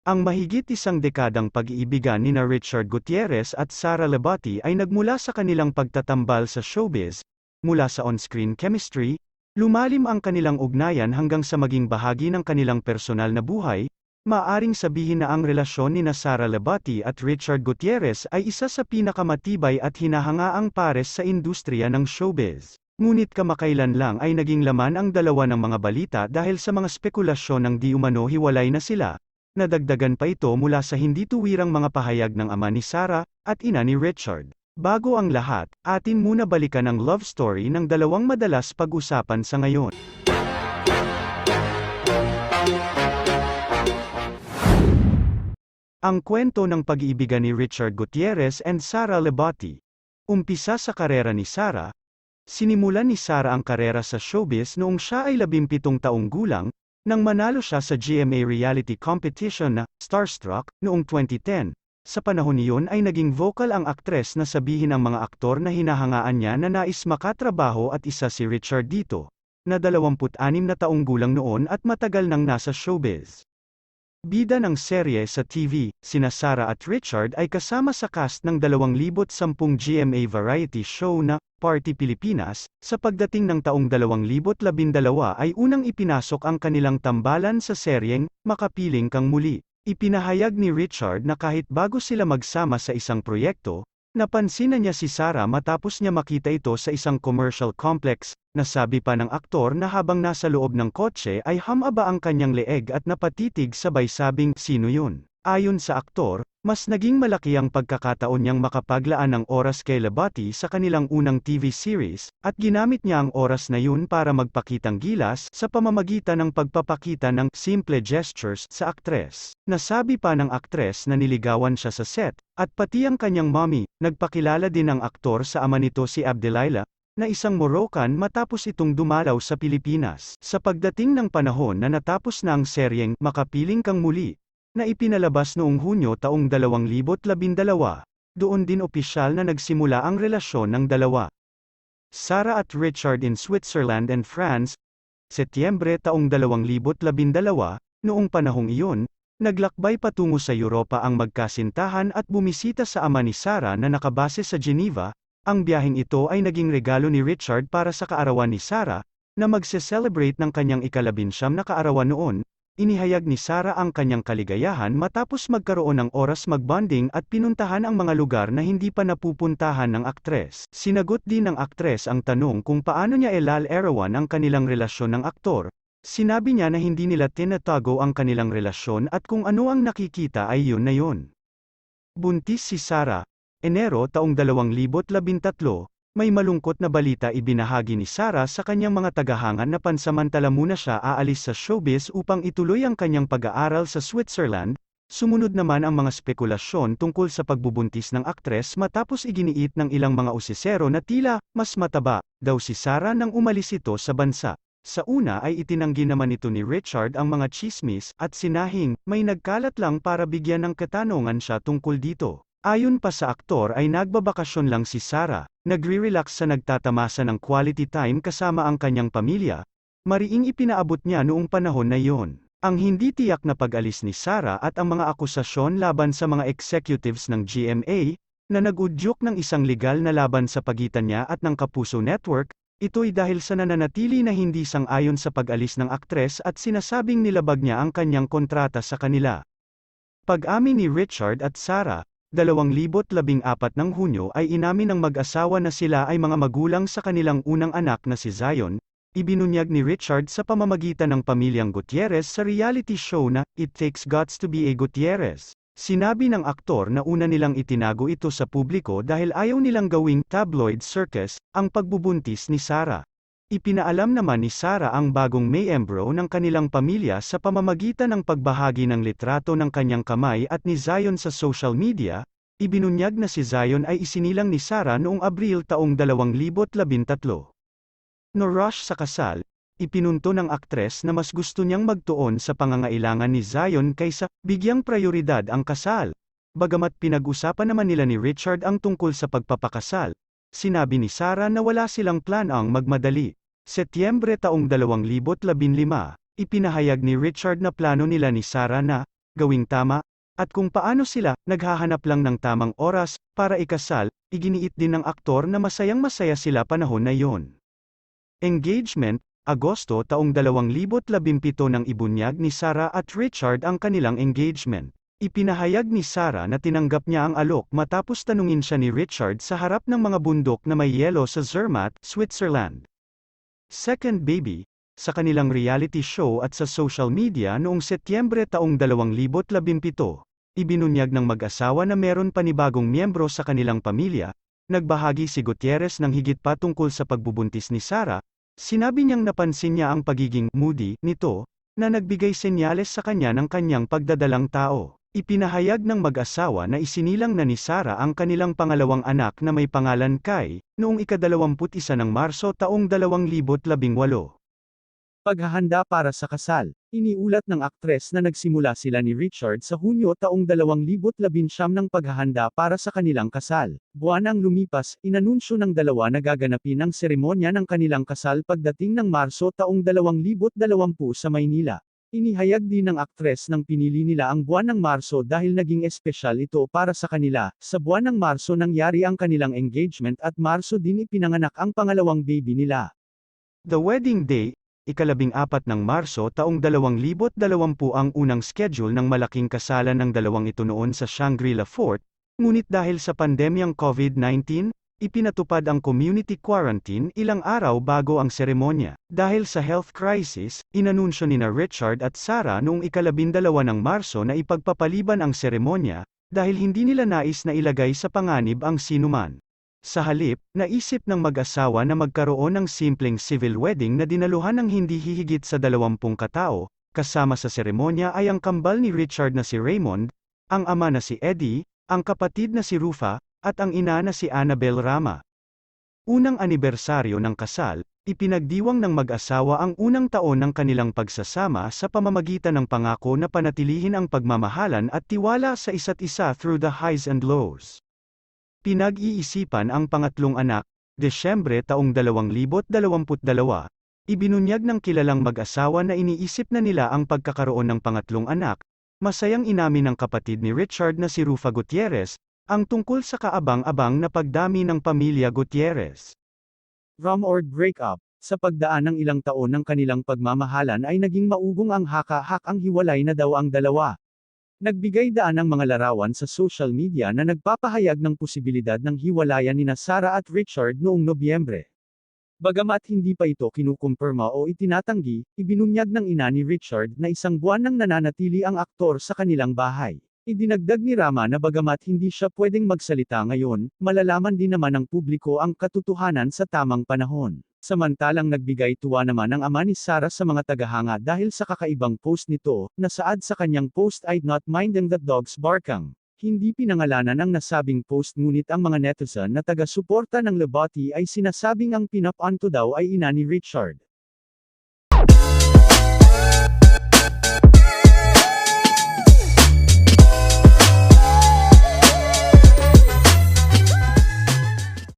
Ang mahigit isang dekadang pag-iibigan nina Richard Gutierrez at Sara Labati ay nagmula sa kanilang pagtatambal sa showbiz, mula sa on-screen chemistry, lumalim ang kanilang ugnayan hanggang sa maging bahagi ng kanilang personal na buhay. Maaring sabihin na ang relasyon nina Sara Labati at Richard Gutierrez ay isa sa pinakamatibay at hinahangaang pares sa industriya ng showbiz. Ngunit kamakailan lang ay naging laman ang dalawa ng mga balita dahil sa mga spekulasyon ng di umano hiwalay na sila. Nadagdagan pa ito mula sa hindi tuwirang mga pahayag ng ama ni Sara at ina ni Richard. Bago ang lahat, atin muna balikan ang love story ng dalawang madalas pag-usapan sa ngayon. Ang kwento ng pag-iibigan ni Richard Gutierrez and Sara Labati. Umpisa sa karera ni Sara. Sinimulan ni Sara ang karera sa showbiz noong siya ay 17 taong gulang, nang manalo siya sa GMA reality competition na Starstruck noong 2010. Sa panahon niyon ay naging vocal ang aktres na sabihin ang mga aktor na hinahangaan niya na nais makatrabaho at isa si Richard dito, na 26 na taong gulang noon at matagal nang nasa showbiz. Bida ng serye sa TV, sina Sara at Richard ay kasama sa cast ng 2010 GMA variety show na Party Pilipinas. Sa pagdating ng taong 2012 ay unang ipinasok ang kanilang tambalan sa seryeng Makapiling Kang Muli. Ipinahayag ni Richard na kahit bago sila magsama sa isang proyekto, napansin na niya si Sara matapos niya makita ito sa isang commercial complex. Nasabi pa ng aktor na habang nasa loob ng kotse ay hamaba ang kanyang leeg at napatitig sabay sabing, "Sino yun?" Ayon sa aktor, mas naging malaki ang pagkakataon niyang makapaglaan ng oras kay Labati sa kanilang unang TV series, at ginamit niya ang oras na yun para magpakitang gilas sa pamamagitan ng pagpapakita ng simple gestures sa aktres. Nasabi pa ng aktres na niligawan siya sa set, at pati ang kanyang mommy. Nagpakilala din ang aktor sa ama nito si Abdelaila, na isang Moroccan matapos itong dumalaw sa Pilipinas. Sa pagdating ng panahon na natapos na ang seryeng Makapiling Kang Muli, na ipinalabas noong Hunyo taong 2012, doon din opisyal na nagsimula ang relasyon ng dalawa. Sara at Richard in Switzerland and France, Setyembre taong 2012, noong panahong iyon, naglakbay patungo sa Europa ang magkasintahan at bumisita sa ama ni Sara na nakabase sa Geneva. Ang biyaheng ito ay naging regalo ni Richard para sa kaarawan ni Sara, na magse-celebrate ng kanyang ika-19 na kaarawan noon. Inihayag ni Sara ang kanyang kaligayahan matapos magkaroon ng oras mag-bonding at pinuntahan ang mga lugar na hindi pa napupuntahan ng aktres. Sinagot din ng aktres ang tanong kung paano niya ilalarawan ang kanilang relasyon ng aktor. Sinabi niya na hindi nila tinatago ang kanilang relasyon at kung ano ang nakikita ay yun na yun. Buntis si Sara. Enero taong 2013, may malungkot na balita ibinahagi ni Sara sa kanyang mga tagahanga na pansamantala muna siya aalis sa showbiz upang ituloy ang kanyang pag-aaral sa Switzerland. Sumunod naman ang mga spekulasyon tungkol sa pagbubuntis ng aktres matapos iginiit ng ilang mga usisero na tila mas mataba daw si Sara nang umalis ito sa bansa. Sa una ay itinanggi naman ito ni Richard ang mga tsismis at sinahing may nagkalat lang para bigyan ng katanungan siya tungkol dito. Ayon pa sa aktor ay nagbabakasyon lang si Sara, nagre-relax sa nagtatamasa ng quality time kasama ang kanyang pamilya. Mariing ipinaabot niya noong panahon na iyon ang hindi tiyak na pag-alis ni Sara at ang mga akusasyon laban sa mga executives ng GMA, na nag-udyok ng isang legal na laban sa pagitan niya at ng Kapuso Network. Ito'y dahil sa nananatili na hindi sang-ayon sa pag-alis ng aktres at sinasabing nilabag niya ang kanyang kontrata sa kanila. Pag-amin ni Richard at Sara, 2014 ng Hunyo ay inamin ng mag-asawa na sila ay mga magulang sa kanilang unang anak na si Zion. Ibinunyag ni Richard sa pamamagitan ng pamilyang Gutierrez sa reality show na It Takes Guts to be a Gutierrez. Sinabi ng aktor na una nilang itinago ito sa publiko dahil ayaw nilang gawing tabloid circus ang pagbubuntis ni Sara. Ipinaalam naman ni Sara ang bagong miyembro ng kanilang pamilya sa pamamagitan ng pagbahagi ng litrato ng kanyang kamay at ni Zion sa social media. Ibinunyag na si Zion ay isinilang ni Sara noong Abril taong 2013. No-rush sa kasal, ipinunto ng aktres na mas gusto niyang magtuon sa pangangailangan ni Zion kaysa bigyang prioridad ang kasal. Bagamat pinag-usapan naman nila ni Richard ang tungkol sa pagpapakasal, sinabi ni Sara na wala silang planong magmadali. Setyembre taong 2015, ipinahayag ni Richard na plano nila ni Sara na gawing tama, at kung paano sila naghahanap lang ng tamang oras para ikasal. Iginiit din ng aktor na masayang-masaya sila panahon na yon. Engagement, Agosto taong 2017 nang ibunyag ni Sarah at Richard ang kanilang engagement. Ipinahayag ni Sarah na tinanggap niya ang alok matapos tanungin siya ni Richard sa harap ng mga bundok na may yelo sa Zermatt, Switzerland. Second baby, sa kanilang reality show at sa social media noong Setyembre taong 2017, ibinunyag ng mag-asawa na meron panibagong miyembro sa kanilang pamilya. Nagbahagi si Gutierrez ng higit pa tungkol sa pagbubuntis ni Sarah. Sinabi niyang napansin niya ang pagiging moody nito, na nagbigay senyales sa kanya ng kanyang pagdadalang tao. Ipinahayag ng mag-asawa na isinilang na ni Sarah ang kanilang pangalawang anak na may pangalan Kai, noong ika-21 ng Marso taong 2018. Paghahanda para sa kasal. Iniulat ng aktres na nagsimula sila ni Richard sa Hunyo taong 2019 ng paghahanda para sa kanilang kasal. Buwan ang lumipas, inanunsyo ng dalawa na gaganapin ang seremonya ng kanilang kasal pagdating ng Marso taong 2020 sa Maynila. Inihayag din ng aktres nang pinili nila ang buwan ng Marso dahil naging espesyal ito para sa kanila. Sa buwan ng Marso nangyari ang kanilang engagement at Marso din ipinanganak ang pangalawang baby nila. The wedding day, ika-14 ng Marso taong 2020 ang unang schedule ng malaking kasalan ng dalawang ito noon sa Shangri-La Fort, ngunit dahil sa pandemyang COVID-19, ipinatupad ang community quarantine ilang araw bago ang seremonya. Dahil sa health crisis, inanunsyo nina Richard at Sarah noong ika-12 ng Marso na ipagpapaliban ang seremonya, dahil hindi nila nais na ilagay sa panganib ang sinuman. Sa halip, naisip ng mag-asawa na magkaroon ng simpleng civil wedding na dinaluhan ng hindi hihigit sa 20 katao, kasama sa seremonya ay ang kambal ni Richard na si Raymond, ang ama na si Eddie, ang kapatid na si Rufa, at ang ina na si Annabel Rama. Unang anibersaryo ng kasal, ipinagdiwang ng mag-asawa ang unang taon ng kanilang pagsasama sa pamamagitan ng pangako na panatilihin ang pagmamahalan at tiwala sa isa't isa through the highs and lows. Pinag-iisipan ang pangatlong anak, Desyembre taong 2022, ibinunyag ng kilalang mag-asawa na iniisip na nila ang pagkakaroon ng pangatlong anak. Masayang inamin ng kapatid ni Richard na si Rufa Gutierrez, ang tungkol sa kaabang-abang na pagdami ng pamilya Gutierrez. Rumored breakup. Sa pagdaan ng ilang taon ng kanilang pagmamahalan ay naging maugong ang haka-hakang hiwalay na daw ang dalawa. Nagbigay daan ang mga larawan sa social media na nagpapahayag ng posibilidad ng hiwalayan nina Sarah at Richard noong Nobyembre. Bagamat hindi pa ito kinukumpirma o itinatanggi, ibinunyag ng ina ni Richard na isang buwan nang nananatili ang aktor sa kanilang bahay. Idinagdag ni Rama na bagamat hindi siya pwedeng magsalita ngayon, malalaman din naman ng publiko ang katotohanan sa tamang panahon. Samantalang nagbigay tuwa naman ang ama ni Sarah sa mga tagahanga dahil sa kakaibang post nito, na saad sa kanyang post "I'd not minding that dogs barking." Hindi pinangalanan ang nasabing post ngunit ang mga netizen na taga-suporta ng Lebati ay sinasabing ang pinap-onto daw ay ina ni Richard.